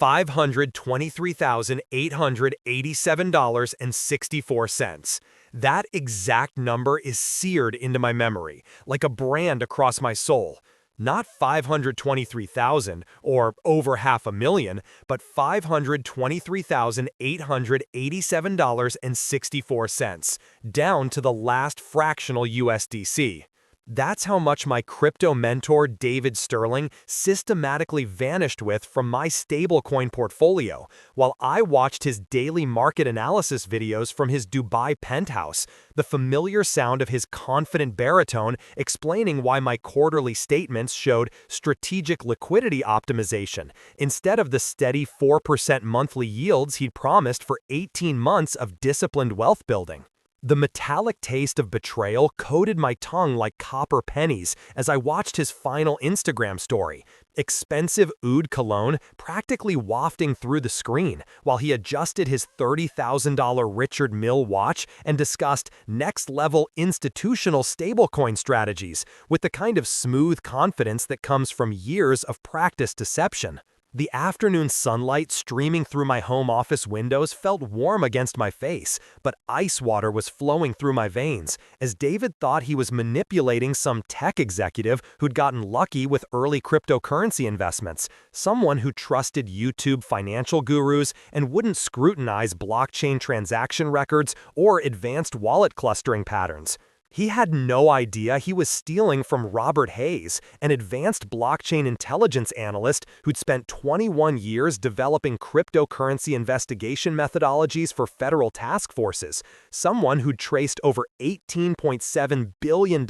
$523,887.64. That exact number is seared into my memory, like a brand across my soul. Not 523,000 or over $500,000, but $523,887.64, down to the last fractional USDC. That's how much my crypto mentor David Sterling systematically vanished with from my stablecoin portfolio, while I watched his daily market analysis videos from his Dubai penthouse, the familiar sound of his confident baritone explaining why my quarterly statements showed strategic liquidity optimization, instead of the steady 4% monthly yields he'd promised for 18 months of disciplined wealth building. The metallic taste of betrayal coated my tongue like copper pennies as I watched his final Instagram story, expensive oud cologne practically wafting through the screen, while he adjusted his $30,000 Richard Mille watch and discussed next-level institutional stablecoin strategies with the kind of smooth confidence that comes from years of practiced deception. The afternoon sunlight streaming through my home office windows felt warm against my face, but ice water was flowing through my veins, as David thought he was manipulating some tech executive who'd gotten lucky with early cryptocurrency investments, someone who trusted YouTube financial gurus and wouldn't scrutinize blockchain transaction records or advanced wallet clustering patterns. He had no idea he was stealing from Robert Hayes, an advanced blockchain intelligence analyst who'd spent 21 years developing cryptocurrency investigation methodologies for federal task forces, someone who'd traced over $18.7 billion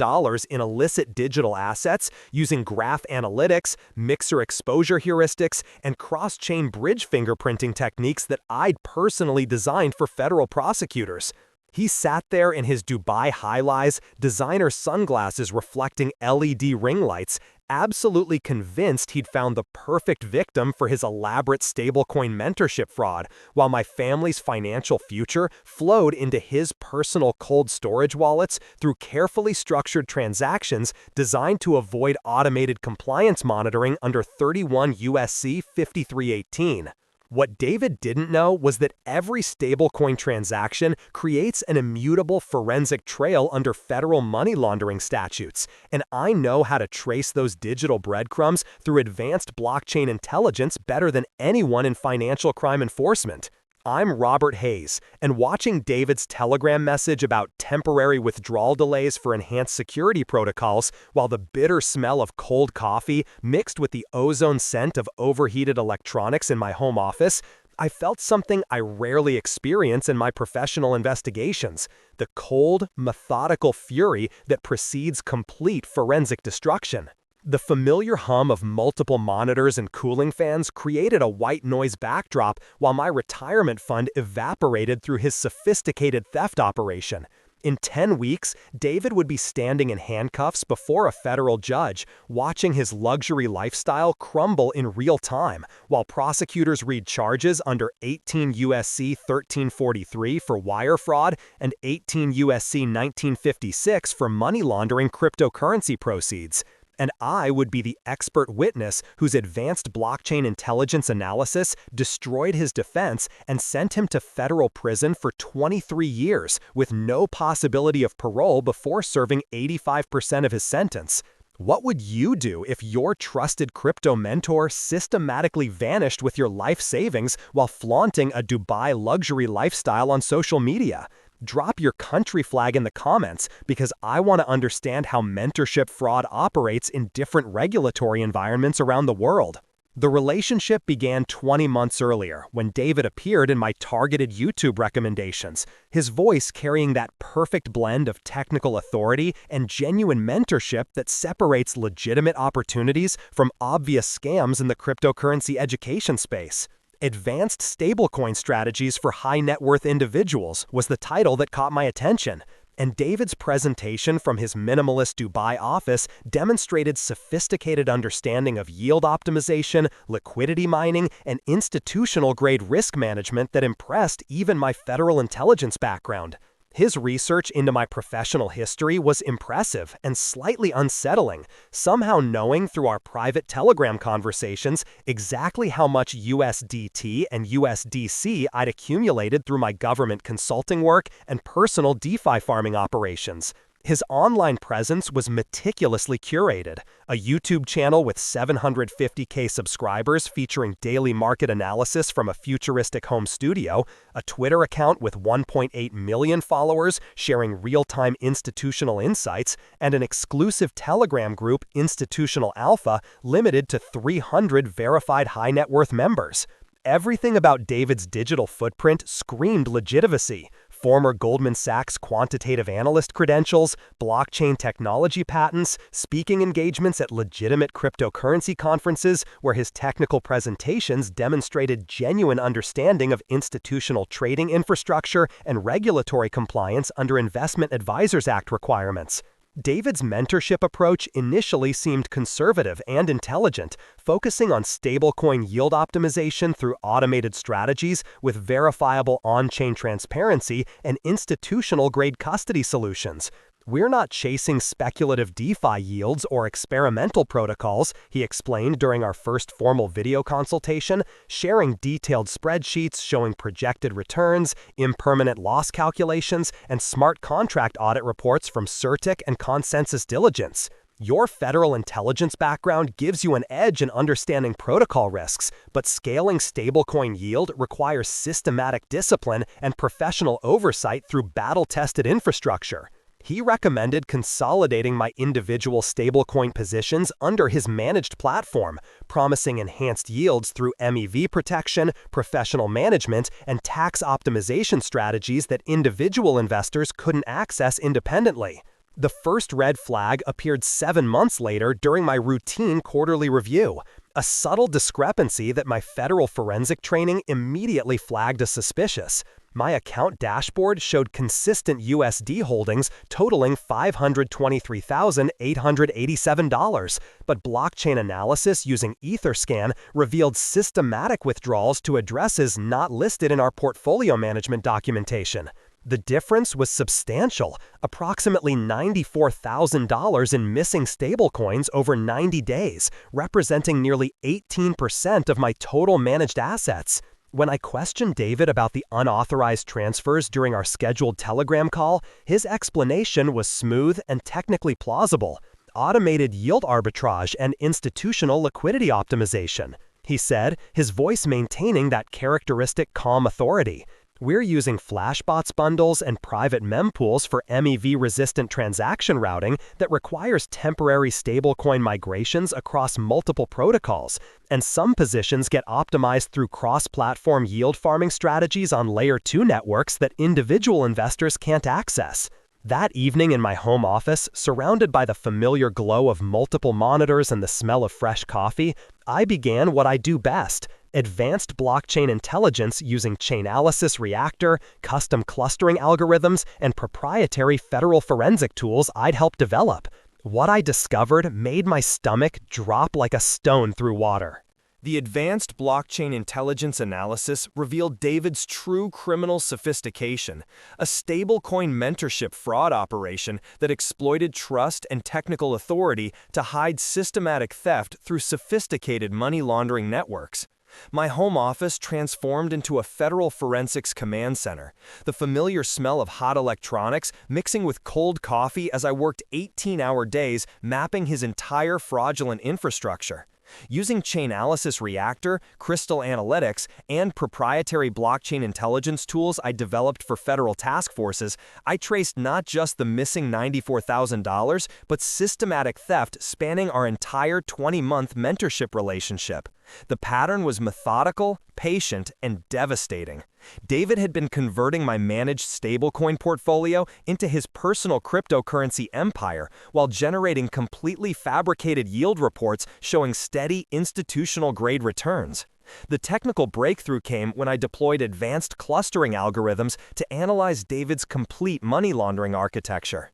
in illicit digital assets using graph analytics, mixer exposure heuristics, and cross-chain bridge fingerprinting techniques that I'd personally designed for federal prosecutors. He sat there in his Dubai high-rise, designer sunglasses reflecting LED ring lights, absolutely convinced he'd found the perfect victim for his elaborate stablecoin mentorship fraud, while my family's financial future flowed into his personal cold storage wallets through carefully structured transactions designed to avoid automated compliance monitoring under 31 USC 5318. What David didn't know was that every stablecoin transaction creates an immutable forensic trail under federal money laundering statutes, and I know how to trace those digital breadcrumbs through advanced blockchain intelligence better than anyone in financial crime enforcement. I'm Robert Hayes, and watching David's Telegram message about temporary withdrawal delays for enhanced security protocols, while the bitter smell of cold coffee mixed with the ozone scent of overheated electronics in my home office, I felt something I rarely experience in my professional investigations: the cold, methodical fury that precedes complete forensic destruction. The familiar hum of multiple monitors and cooling fans created a white noise backdrop while my retirement fund evaporated through his sophisticated theft operation. In 10 weeks, David would be standing in handcuffs before a federal judge, watching his luxury lifestyle crumble in real time, while prosecutors read charges under 18 USC 1343 for wire fraud and 18 USC 1956 for money laundering cryptocurrency proceeds. And I would be the expert witness whose advanced blockchain intelligence analysis destroyed his defense and sent him to federal prison for 23 years with no possibility of parole before serving 85% of his sentence. What would you do if your trusted crypto mentor systematically vanished with your life savings while flaunting a Dubai luxury lifestyle on social media? Drop your country flag in the comments, because I want to understand how mentorship fraud operates in different regulatory environments around the world. The relationship began 20 months earlier when David appeared in my targeted YouTube recommendations, his voice carrying that perfect blend of technical authority and genuine mentorship that separates legitimate opportunities from obvious scams in the cryptocurrency education space. Advanced Stablecoin Strategies for High Net Worth Individuals was the title that caught my attention, and David's presentation from his minimalist Dubai office demonstrated sophisticated understanding of yield optimization, liquidity mining, and institutional-grade risk management that impressed even my federal intelligence background. His research into my professional history was impressive and slightly unsettling, somehow knowing through our private Telegram conversations exactly how much USDT and USDC I'd accumulated through my government consulting work and personal DeFi farming operations. His online presence was meticulously curated, a YouTube channel with 750K subscribers featuring daily market analysis from a futuristic home studio, a Twitter account with 1.8 million followers sharing real-time institutional insights, and an exclusive Telegram group, Institutional Alpha, limited to 300 verified high-net-worth members. Everything about David's digital footprint screamed legitimacy. Former Goldman Sachs quantitative analyst credentials, blockchain technology patents, speaking engagements at legitimate cryptocurrency conferences where his technical presentations demonstrated genuine understanding of institutional trading infrastructure and regulatory compliance under Investment Advisors Act requirements. David's mentorship approach initially seemed conservative and intelligent, focusing on stablecoin yield optimization through automated strategies with verifiable on-chain transparency and institutional-grade custody solutions. "We're not chasing speculative DeFi yields or experimental protocols," he explained during our first formal video consultation, sharing detailed spreadsheets showing projected returns, impermanent loss calculations, and smart contract audit reports from Certic and Consensus Diligence. "Your federal intelligence background gives you an edge in understanding protocol risks, but scaling stablecoin yield requires systematic discipline and professional oversight through battle-tested infrastructure." He recommended consolidating my individual stablecoin positions under his managed platform, promising enhanced yields through MEV protection, professional management, and tax optimization strategies that individual investors couldn't access independently. The first red flag appeared 7 months later during my routine quarterly review, a subtle discrepancy that my federal forensic training immediately flagged as suspicious. My account dashboard showed consistent USD holdings totaling $523,887, but blockchain analysis using Etherscan revealed systematic withdrawals to addresses not listed in our portfolio management documentation. The difference was substantial, approximately $94,000 in missing stablecoins over 90 days, representing nearly 18% of my total managed assets. When I questioned David about the unauthorized transfers during our scheduled Telegram call, his explanation was smooth and technically plausible: automated yield arbitrage and institutional liquidity optimization. He said, his voice maintaining that characteristic calm authority. "We're using Flashbots bundles and private mempools for MEV-resistant transaction routing that requires temporary stablecoin migrations across multiple protocols, and some positions get optimized through cross-platform yield farming strategies on Layer 2 networks that individual investors can't access." That evening in my home office, surrounded by the familiar glow of multiple monitors and the smell of fresh coffee, I began what I do best: advanced blockchain intelligence using Chainalysis Reactor, custom clustering algorithms, and proprietary federal forensic tools I'd helped develop. What I discovered made my stomach drop like a stone through water. The advanced blockchain intelligence analysis revealed David's true criminal sophistication, a stablecoin mentorship fraud operation that exploited trust and technical authority to hide systematic theft through sophisticated money laundering networks. My home office transformed into a federal forensics command center, the familiar smell of hot electronics mixing with cold coffee as I worked 18-hour days mapping his entire fraudulent infrastructure. Using Chainalysis Reactor, Crystal Analytics, and proprietary blockchain intelligence tools I developed for federal task forces, I traced not just the missing $94,000, but systematic theft spanning our entire 20-month mentorship relationship. The pattern was methodical, patient, and devastating. David had been converting my managed stablecoin portfolio into his personal cryptocurrency empire while generating completely fabricated yield reports showing steady institutional-grade returns. The technical breakthrough came when I deployed advanced clustering algorithms to analyze David's complete money laundering architecture.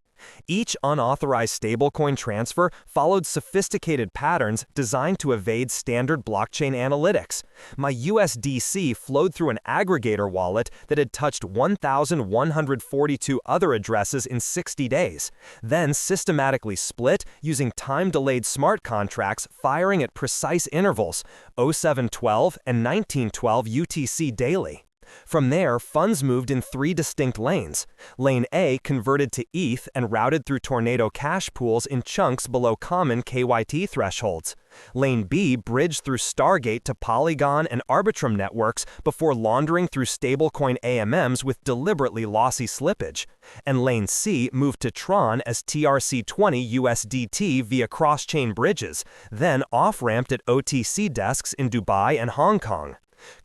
Each unauthorized stablecoin transfer followed sophisticated patterns designed to evade standard blockchain analytics. My USDC flowed through an aggregator wallet that had touched 1,142 other addresses in 60 days, then systematically split using time-delayed smart contracts firing at precise intervals, 0712 and 1912 UTC daily. From there, funds moved in three distinct lanes. Lane A converted to ETH and routed through Tornado cash pools in chunks below common KYT thresholds. Lane B bridged through Stargate to Polygon and Arbitrum networks before laundering through stablecoin AMMs with deliberately lossy slippage. And Lane C moved to Tron as TRC20 USDT via cross-chain bridges, then off-ramped at OTC desks in Dubai and Hong Kong.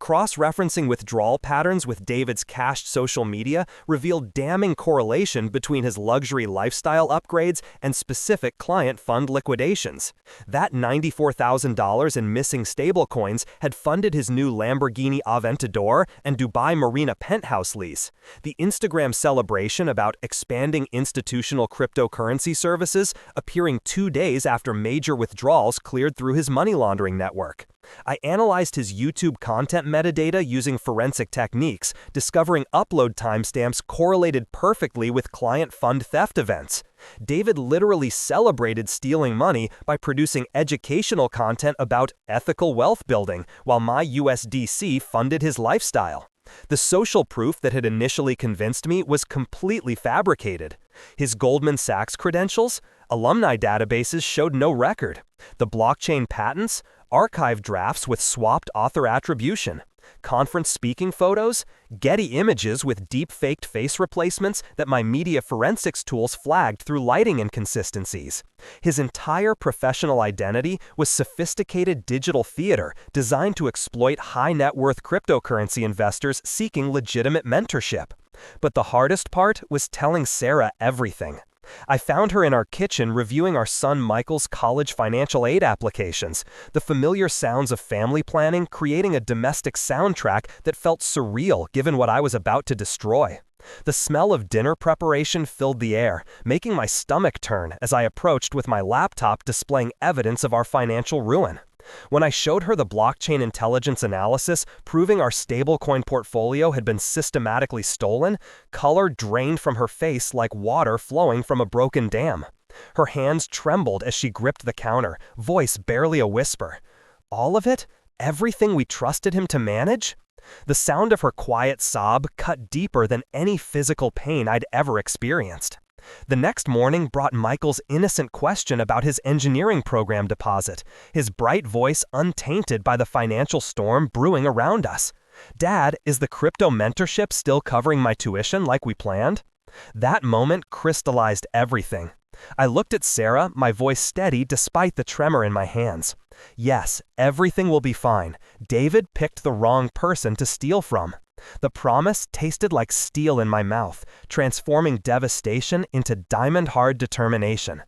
Cross-referencing withdrawal patterns with David's cached social media revealed damning correlation between his luxury lifestyle upgrades and specific client fund liquidations. That $94,000 in missing stablecoins had funded his new Lamborghini Aventador and Dubai Marina penthouse lease. The Instagram celebration about expanding institutional cryptocurrency services appearing 2 days after major withdrawals cleared through his money laundering network. I analyzed his YouTube content metadata using forensic techniques, discovering upload timestamps correlated perfectly with client fund theft events. David literally celebrated stealing money by producing educational content about ethical wealth building, while my USDC funded his lifestyle. The social proof that had initially convinced me was completely fabricated. His Goldman Sachs credentials? Alumni databases showed no record. The blockchain patents? Archive drafts with swapped author attribution. Conference speaking photos? Getty images with deep-faked face replacements that my media forensics tools flagged through lighting inconsistencies. His entire professional identity was sophisticated digital theater designed to exploit high-net-worth cryptocurrency investors seeking legitimate mentorship. But the hardest part was telling Sarah everything. I found her in our kitchen reviewing our son Michael's college financial aid applications, the familiar sounds of family planning creating a domestic soundtrack that felt surreal given what I was about to destroy. The smell of dinner preparation filled the air, making my stomach turn as I approached with my laptop displaying evidence of our financial ruin. When I showed her the blockchain intelligence analysis proving our stablecoin portfolio had been systematically stolen, color drained from her face like water flowing from a broken dam. Her hands trembled as she gripped the counter, voice barely a whisper. All of it? Everything we trusted him to manage? The sound of her quiet sob cut deeper than any physical pain I'd ever experienced. The next morning brought Michael's innocent question about his engineering program deposit, his bright voice untainted by the financial storm brewing around us. Dad, is the crypto mentorship still covering my tuition like we planned? That moment crystallized everything. I looked at Sarah, my voice steady despite the tremor in my hands. Yes, everything will be fine. David picked the wrong person to steal from. The promise tasted like steel in my mouth, transforming devastation into diamond-hard determination.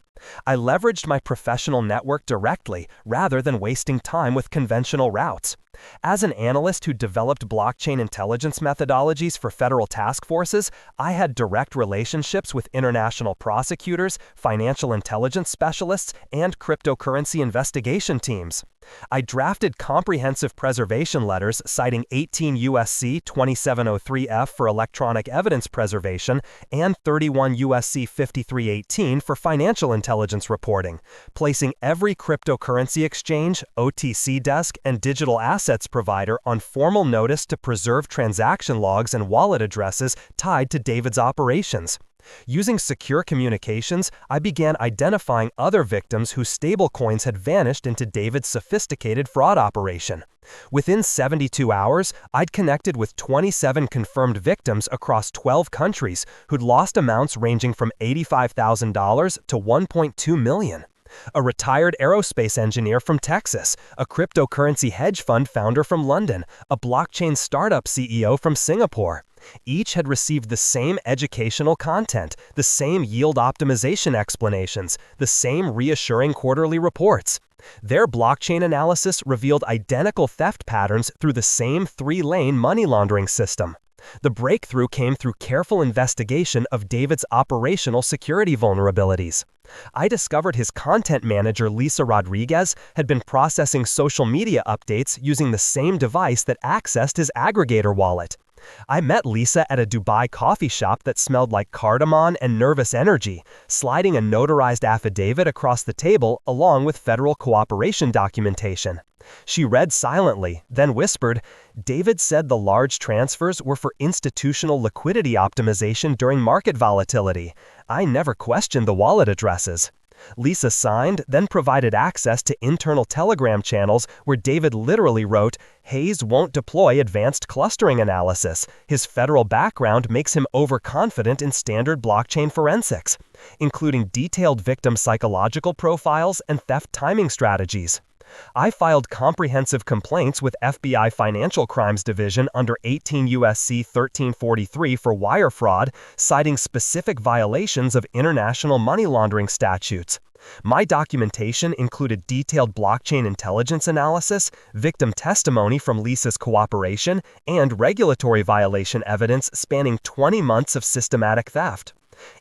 I leveraged my professional network directly rather than wasting time with conventional routes. As an analyst who developed blockchain intelligence methodologies for federal task forces, I had direct relationships with international prosecutors, financial intelligence specialists, and cryptocurrency investigation teams. I drafted comprehensive preservation letters citing 18 U.S.C. 2703F for electronic evidence preservation and 31 U.S.C. 5318 for financial intelligence reporting, placing every cryptocurrency exchange, OTC desk, and digital assets provider on formal notice to preserve transaction logs and wallet addresses tied to David's operations. Using secure communications, I began identifying other victims whose stablecoins had vanished into David's sophisticated fraud operation. Within 72 hours, I'd connected with 27 confirmed victims across 12 countries who'd lost amounts ranging from $85,000 to $1.2 million. A retired aerospace engineer from Texas, a cryptocurrency hedge fund founder from London, a blockchain startup CEO from Singapore. Each had received the same educational content, the same yield optimization explanations, the same reassuring quarterly reports. Their blockchain analysis revealed identical theft patterns through the same 3-lane money laundering system. The breakthrough came through careful investigation of David's operational security vulnerabilities. I discovered his content manager, Lisa Rodriguez, had been processing social media updates using the same device that accessed his aggregator wallet. I met Lisa at a Dubai coffee shop that smelled like cardamom and nervous energy, sliding a notarized affidavit across the table along with federal cooperation documentation. She read silently, then whispered, "David said the large transfers were for institutional liquidity optimization during market volatility. I never questioned the wallet addresses." Lisa signed, then provided access to internal Telegram channels where David literally wrote, "Hayes won't deploy advanced clustering analysis. His federal background makes him overconfident in standard blockchain forensics," including detailed victim psychological profiles and theft timing strategies. I filed comprehensive complaints with FBI Financial Crimes Division under 18 U.S.C. 1343 for wire fraud, citing specific violations of international money laundering statutes. My documentation included detailed blockchain intelligence analysis, victim testimony from Lisa's cooperation, and regulatory violation evidence spanning 20 months of systematic theft.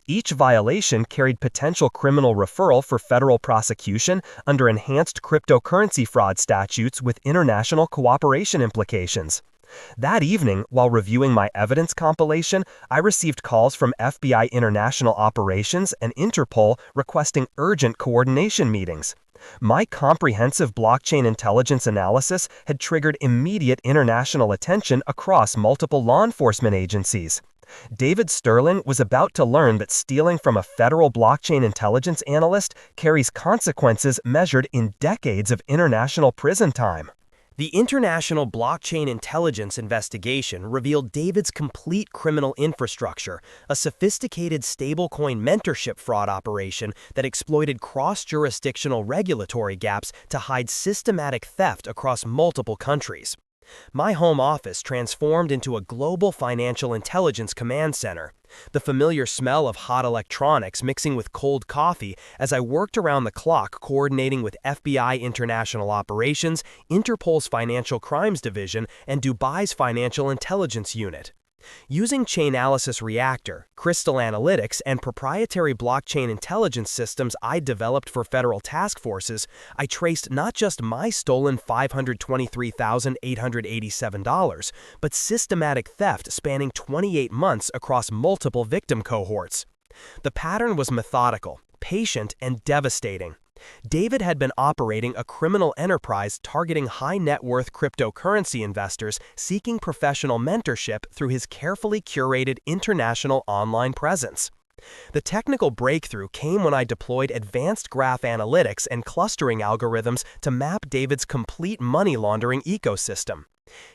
Each violation carried potential criminal referral for federal prosecution under enhanced cryptocurrency fraud statutes with international cooperation implications. That evening, while reviewing my evidence compilation, I received calls from FBI International Operations and Interpol requesting urgent coordination meetings. My comprehensive blockchain intelligence analysis had triggered immediate international attention across multiple law enforcement agencies. David Sterling was about to learn that stealing from a federal blockchain intelligence analyst carries consequences measured in decades of international prison time. The International Blockchain Intelligence Investigation revealed David's complete criminal infrastructure, a sophisticated stablecoin mentorship fraud operation that exploited cross-jurisdictional regulatory gaps to hide systematic theft across multiple countries. My home office transformed into a global financial intelligence command center. The familiar smell of hot electronics mixing with cold coffee as I worked around the clock coordinating with FBI International Operations, Interpol's Financial Crimes Division, and Dubai's Financial Intelligence Unit. Using Chainalysis Reactor, Crystal Analytics, and proprietary blockchain intelligence systems I developed for federal task forces, I traced not just my stolen $523,887, but systematic theft spanning 28 months across multiple victim cohorts. The pattern was methodical, patient, and devastating. David had been operating a criminal enterprise targeting high-net-worth cryptocurrency investors seeking professional mentorship through his carefully curated international online presence. The technical breakthrough came when I deployed advanced graph analytics and clustering algorithms to map David's complete money laundering ecosystem.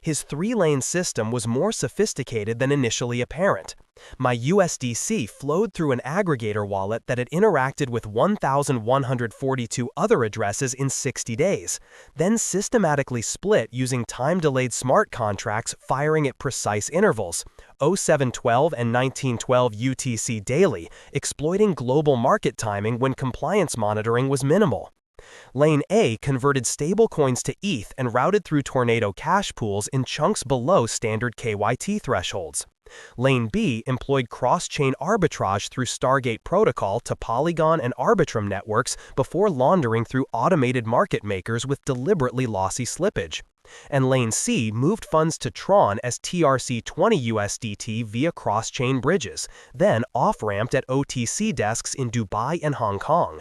His three-lane system was more sophisticated than initially apparent. My USDC flowed through an aggregator wallet that had interacted with 1,142 other addresses in 60 days, then systematically split using time-delayed smart contracts firing at precise intervals, 0712 and 1912 UTC daily, exploiting global market timing when compliance monitoring was minimal. Lane A converted stablecoins to ETH and routed through Tornado cash pools in chunks below standard KYT thresholds. Lane B employed cross-chain arbitrage through Stargate Protocol to Polygon and Arbitrum networks before laundering through automated market makers with deliberately lossy slippage. And Lane C moved funds to Tron as TRC20 USDT via cross-chain bridges, then off-ramped at OTC desks in Dubai and Hong Kong.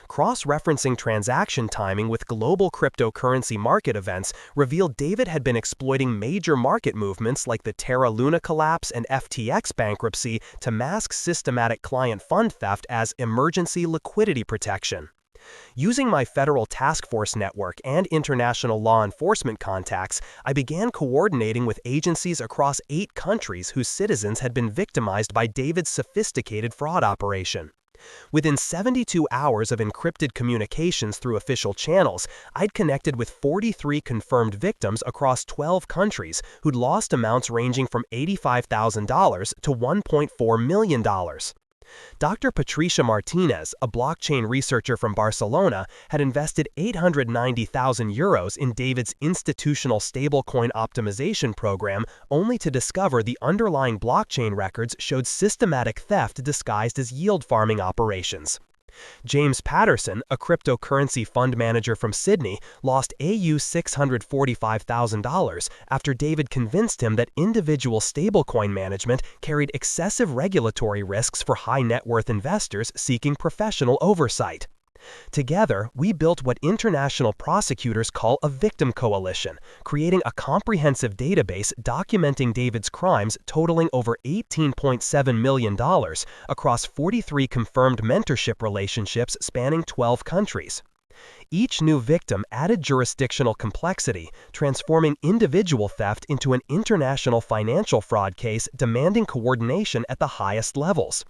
Cross-referencing transaction timing with global cryptocurrency market events revealed David had been exploiting major market movements like the Terra Luna collapse and FTX bankruptcy to mask systematic client fund theft as emergency liquidity protection. Using my federal task force network and international law enforcement contacts, I began coordinating with agencies across 8 countries whose citizens had been victimized by David's sophisticated fraud operation. Within 72 hours of encrypted communications through official channels, I'd connected with 43 confirmed victims across 12 countries who'd lost amounts ranging from $85,000 to $1.4 million. Dr. Patricia Martinez, a blockchain researcher from Barcelona, had invested €890,000 in David's institutional stablecoin optimization program only to discover the underlying blockchain records showed systematic theft disguised as yield farming operations. James Patterson, a cryptocurrency fund manager from Sydney, lost $645,000 after David convinced him that individual stablecoin management carried excessive regulatory risks for high-net-worth investors seeking professional oversight. Together, we built what international prosecutors call a victim coalition, creating a comprehensive database documenting David's crimes totaling over $18.7 million across 43 confirmed mentorship relationships spanning 12 countries. Each new victim added jurisdictional complexity, transforming individual theft into an international financial fraud case demanding coordination at the highest levels.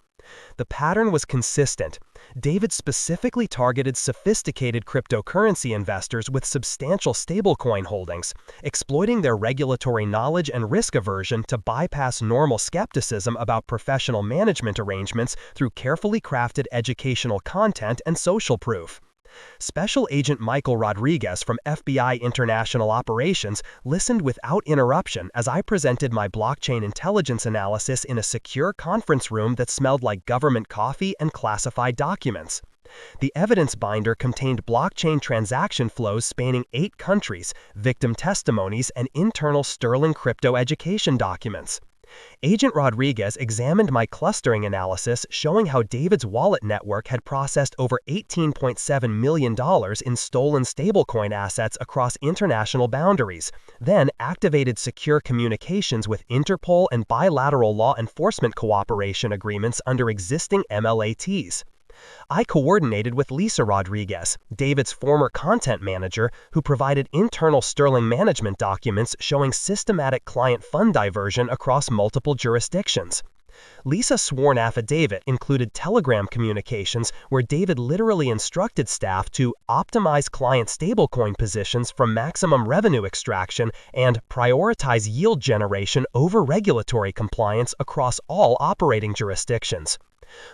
The pattern was consistent. David specifically targeted sophisticated cryptocurrency investors with substantial stablecoin holdings, exploiting their regulatory knowledge and risk aversion to bypass normal skepticism about professional management arrangements through carefully crafted educational content and social proof. Special Agent Michael Rodriguez from FBI International Operations listened without interruption as I presented my blockchain intelligence analysis in a secure conference room that smelled like government coffee and classified documents. The evidence binder contained blockchain transaction flows spanning 8 countries, victim testimonies, and internal Sterling crypto education documents. Agent Rodriguez examined my clustering analysis showing how David's wallet network had processed over $18.7 million in stolen stablecoin assets across international boundaries, then activated secure communications with Interpol and bilateral law enforcement cooperation agreements under existing MLATs. I coordinated with Lisa Rodriguez, David's former content manager, who provided internal Sterling management documents showing systematic client fund diversion across multiple jurisdictions. Lisa's sworn affidavit included Telegram communications where David literally instructed staff to optimize client stablecoin positions for maximum revenue extraction and prioritize yield generation over regulatory compliance across all operating jurisdictions.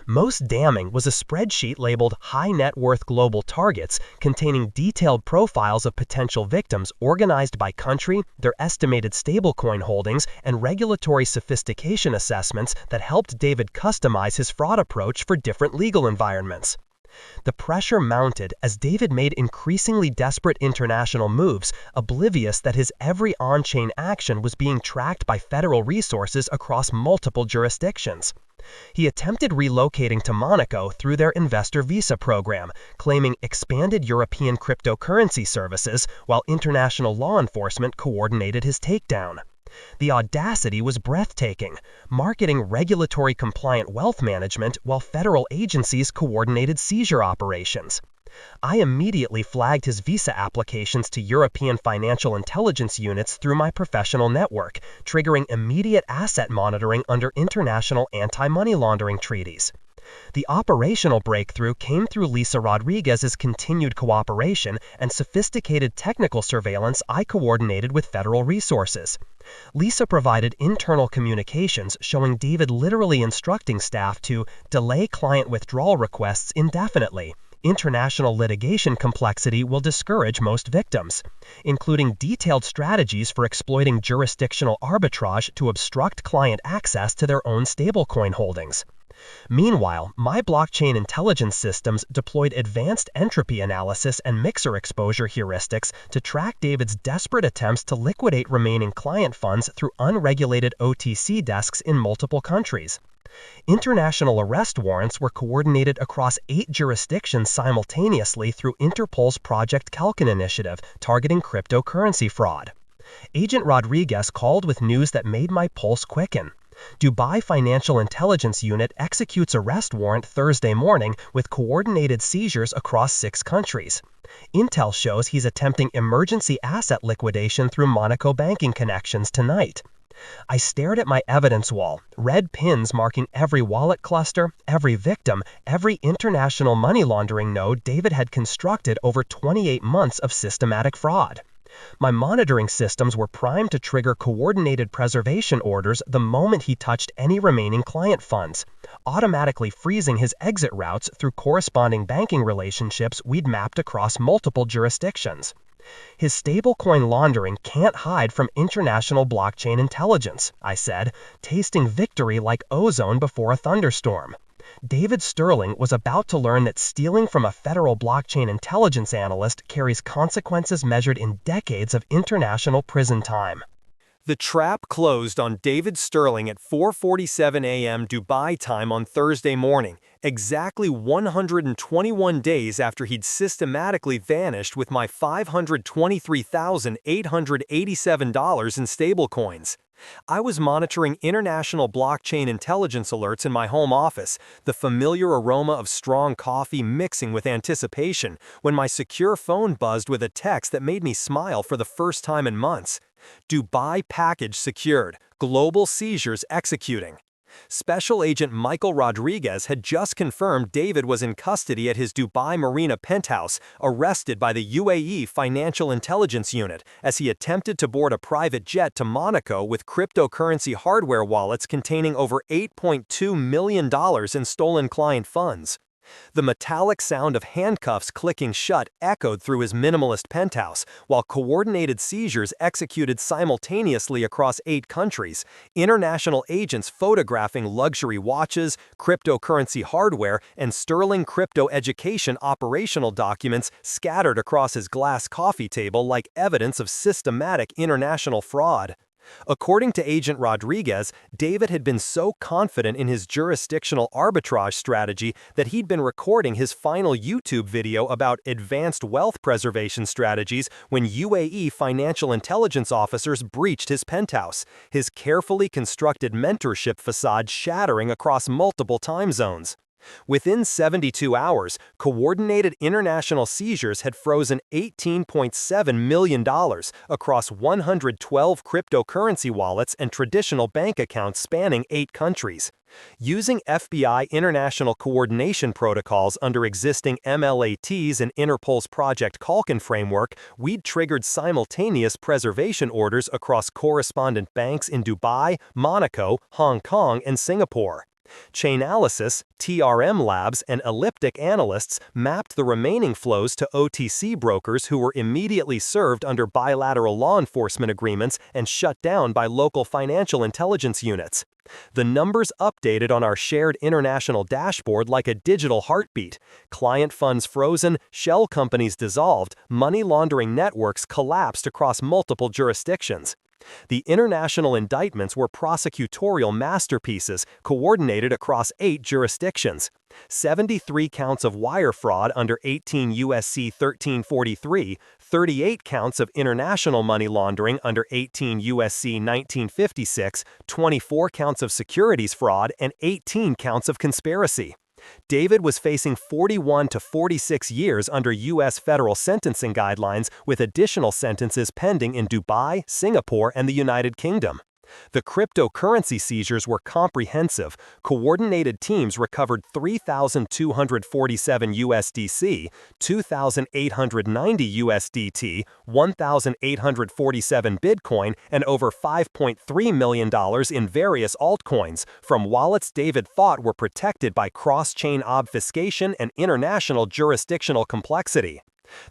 Most damning was a spreadsheet labeled High Net Worth Global Targets containing detailed profiles of potential victims organized by country, their estimated stablecoin holdings, and regulatory sophistication assessments that helped David customize his fraud approach for different legal environments. The pressure mounted as David made increasingly desperate international moves, oblivious that his every on-chain action was being tracked by federal resources across multiple jurisdictions. He attempted relocating to Monaco through their investor visa program, claiming expanded European cryptocurrency services while international law enforcement coordinated his takedown. The audacity was breathtaking, marketing regulatory compliant wealth management while federal agencies coordinated seizure operations. I immediately flagged his visa applications to European financial intelligence units through my professional network, triggering immediate asset monitoring under international anti-money laundering treaties. The operational breakthrough came through Lisa Rodriguez's continued cooperation and sophisticated technical surveillance I coordinated with federal resources. Lisa provided internal communications showing David literally instructing staff to delay client withdrawal requests indefinitely. International litigation complexity will discourage most victims, including detailed strategies for exploiting jurisdictional arbitrage to obstruct client access to their own stablecoin holdings. Meanwhile, my blockchain intelligence systems deployed advanced entropy analysis and mixer exposure heuristics to track David's desperate attempts to liquidate remaining client funds through unregulated OTC desks in multiple countries. International arrest warrants were coordinated across 8 jurisdictions simultaneously through Interpol's Project Kalkin initiative targeting cryptocurrency fraud. Agent Rodriguez called with news that made my pulse quicken. Dubai Financial Intelligence Unit executes arrest warrant Thursday morning with coordinated seizures across 6 countries. Intel shows he's attempting emergency asset liquidation through Monaco banking connections tonight. I stared at my evidence wall, red pins marking every wallet cluster, every victim, every international money laundering node David had constructed over 28 months of systematic fraud. My monitoring systems were primed to trigger coordinated preservation orders the moment he touched any remaining client funds, automatically freezing his exit routes through corresponding banking relationships we'd mapped across multiple jurisdictions. His stablecoin laundering can't hide from international blockchain intelligence, I said, tasting victory like ozone before a thunderstorm. David Sterling was about to learn that stealing from a federal blockchain intelligence analyst carries consequences measured in decades of international prison time. The trap closed on David Sterling at 4:47 a.m. Dubai time on Thursday morning, exactly 121 days after he'd systematically vanished with my $523,887 in stablecoins. I was monitoring international blockchain intelligence alerts in my home office, the familiar aroma of strong coffee mixing with anticipation, when my secure phone buzzed with a text that made me smile for the first time in months. Dubai package secured, global seizures executing. Special Agent Michael Rodriguez had just confirmed David was in custody at his Dubai Marina penthouse, arrested by the UAE Financial Intelligence Unit as he attempted to board a private jet to Monaco with cryptocurrency hardware wallets containing over $8.2 million in stolen client funds. The metallic sound of handcuffs clicking shut echoed through his minimalist penthouse, while coordinated seizures executed simultaneously across 8 countries, international agents photographing luxury watches, cryptocurrency hardware, and sterling crypto education operational documents scattered across his glass coffee table like evidence of systematic international fraud. According to Agent Rodriguez, David had been so confident in his jurisdictional arbitrage strategy that he'd been recording his final YouTube video about advanced wealth preservation strategies when UAE financial intelligence officers breached his penthouse, his carefully constructed mentorship facade shattering across multiple time zones. Within 72 hours, coordinated international seizures had frozen $18.7 million across 112 cryptocurrency wallets and traditional bank accounts spanning 8 countries. Using FBI international coordination protocols under existing MLATs and Interpol's Project Kalkin framework, we'd triggered simultaneous preservation orders across correspondent banks in Dubai, Monaco, Hong Kong, and Singapore. Chainalysis, TRM Labs, and Elliptic analysts mapped the remaining flows to OTC brokers who were immediately served under bilateral law enforcement agreements and shut down by local financial intelligence units. The numbers updated on our shared international dashboard like a digital heartbeat. Client funds frozen, shell companies dissolved, money laundering networks collapsed across multiple jurisdictions. The international indictments were prosecutorial masterpieces coordinated across 8 jurisdictions. 73 counts of wire fraud under 18 U.S.C. 1343, 38 counts of international money laundering under 18 U.S.C. 1956, 24 counts of securities fraud, and 18 counts of conspiracy. David was facing 41 to 46 years under U.S. federal sentencing guidelines, with additional sentences pending in Dubai, Singapore, and the United Kingdom. The cryptocurrency seizures were comprehensive. Coordinated teams recovered 3,247 USDC, 2,890 USDT, 1,847 Bitcoin, and over $5.3 million in various altcoins from wallets David thought were protected by cross-chain obfuscation and international jurisdictional complexity.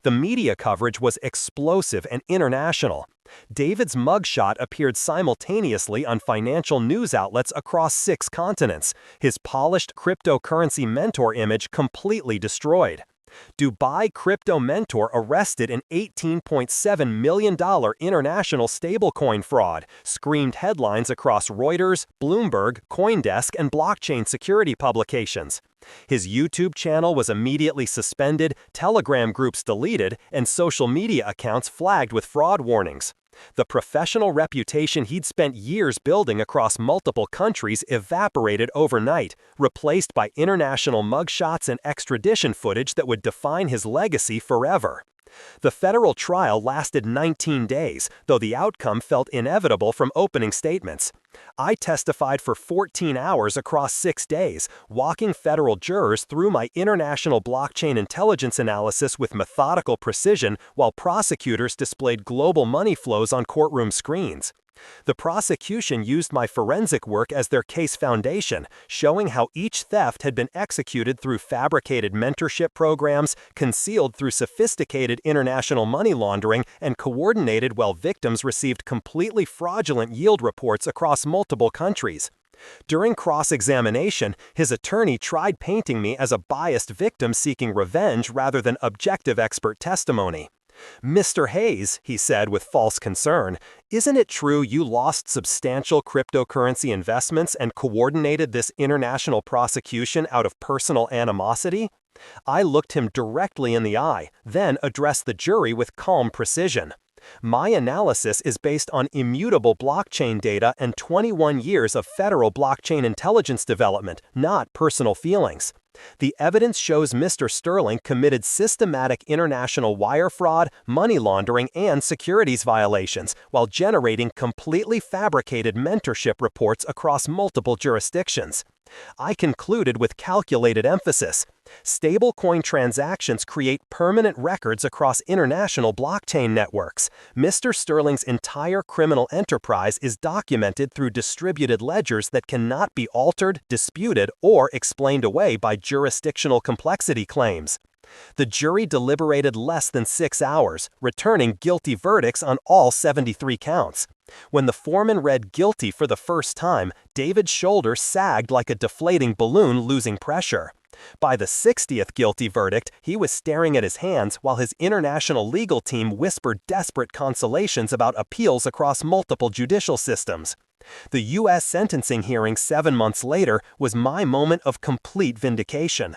The media coverage was explosive and international. David's mugshot appeared simultaneously on financial news outlets across 6 continents, his polished cryptocurrency mentor image completely destroyed. Dubai crypto mentor arrested in $18.7 million international stablecoin fraud, screamed headlines across Reuters, Bloomberg, CoinDesk, and blockchain security publications. His YouTube channel was immediately suspended, Telegram groups deleted, and social media accounts flagged with fraud warnings. The professional reputation he'd spent years building across multiple countries evaporated overnight, replaced by international mugshots and extradition footage that would define his legacy forever. The federal trial lasted 19 days, though the outcome felt inevitable from opening statements. I testified for 14 hours across 6 days, walking federal jurors through my international blockchain intelligence analysis with methodical precision while prosecutors displayed global money flows on courtroom screens. The prosecution used my forensic work as their case foundation, showing how each theft had been executed through fabricated mentorship programs, concealed through sophisticated international money laundering, and coordinated while victims received completely fraudulent yield reports across multiple countries. During cross-examination, his attorney tried painting me as a biased victim seeking revenge rather than objective expert testimony. "Mr. Hayes," he said with false concern, "isn't it true you lost substantial cryptocurrency investments and coordinated this international prosecution out of personal animosity?" I looked him directly in the eye, then addressed the jury with calm precision. "My analysis is based on immutable blockchain data and 21 years of federal blockchain intelligence development, not personal feelings. The evidence shows Mr. Sterling committed systematic international wire fraud, money laundering, and securities violations while generating completely fabricated mentorship reports across multiple jurisdictions." I concluded with calculated emphasis. Stablecoin transactions create permanent records across international blockchain networks. Mr. Sterling's entire criminal enterprise is documented through distributed ledgers that cannot be altered, disputed, or explained away by jurisdictional complexity claims. The jury deliberated less than 6 hours, returning guilty verdicts on all 73 counts. When the foreman read guilty for the first time, David's shoulder sagged like a deflating balloon losing pressure. By the 60th guilty verdict, he was staring at his hands while his international legal team whispered desperate consolations about appeals across multiple judicial systems. The U.S. sentencing hearing 7 months later was my moment of complete vindication.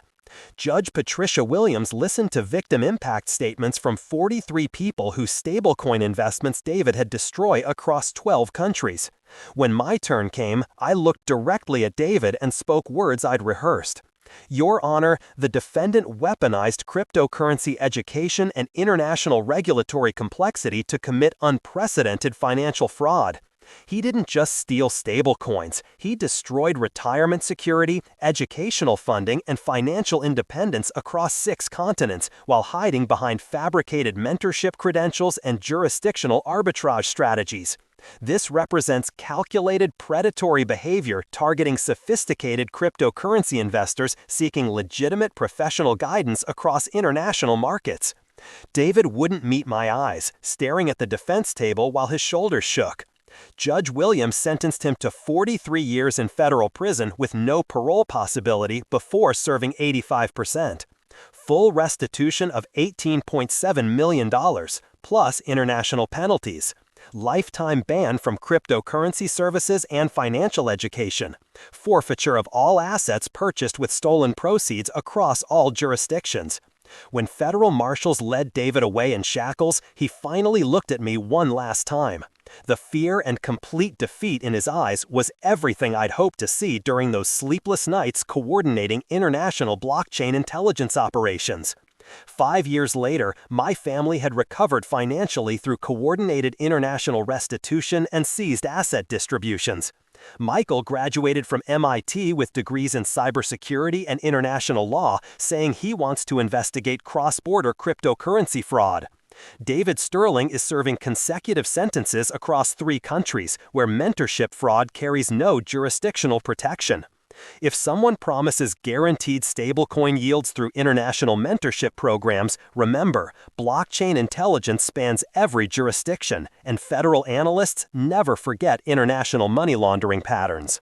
Judge Patricia Williams listened to victim impact statements from 43 people whose stablecoin investments David had destroyed across 12 countries. When my turn came, I looked directly at David and spoke words I'd rehearsed. "Your Honor, the defendant weaponized cryptocurrency education and international regulatory complexity to commit unprecedented financial fraud. He didn't just steal stablecoins, he destroyed retirement security, educational funding, and financial independence across 6 continents while hiding behind fabricated mentorship credentials and jurisdictional arbitrage strategies. This represents calculated predatory behavior targeting sophisticated cryptocurrency investors seeking legitimate professional guidance across international markets." David wouldn't meet my eyes, staring at the defense table while his shoulders shook. Judge Williams sentenced him to 43 years in federal prison with no parole possibility before serving 85%. Full restitution of $18.7 million, plus international penalties. Lifetime ban from cryptocurrency services and financial education. Forfeiture of all assets purchased with stolen proceeds across all jurisdictions. When federal marshals led David away in shackles, he finally looked at me one last time. The fear and complete defeat in his eyes was everything I'd hoped to see during those sleepless nights coordinating international blockchain intelligence operations. 5 years later, my family had recovered financially through coordinated international restitution and seized asset distributions. Michael graduated from MIT with degrees in cybersecurity and international law, saying he wants to investigate cross-border cryptocurrency fraud. David Sterling is serving consecutive sentences across 3 countries, where mentorship fraud carries no jurisdictional protection. If someone promises guaranteed stablecoin yields through international mentorship programs, remember, blockchain intelligence spans every jurisdiction, and federal analysts never forget international money laundering patterns.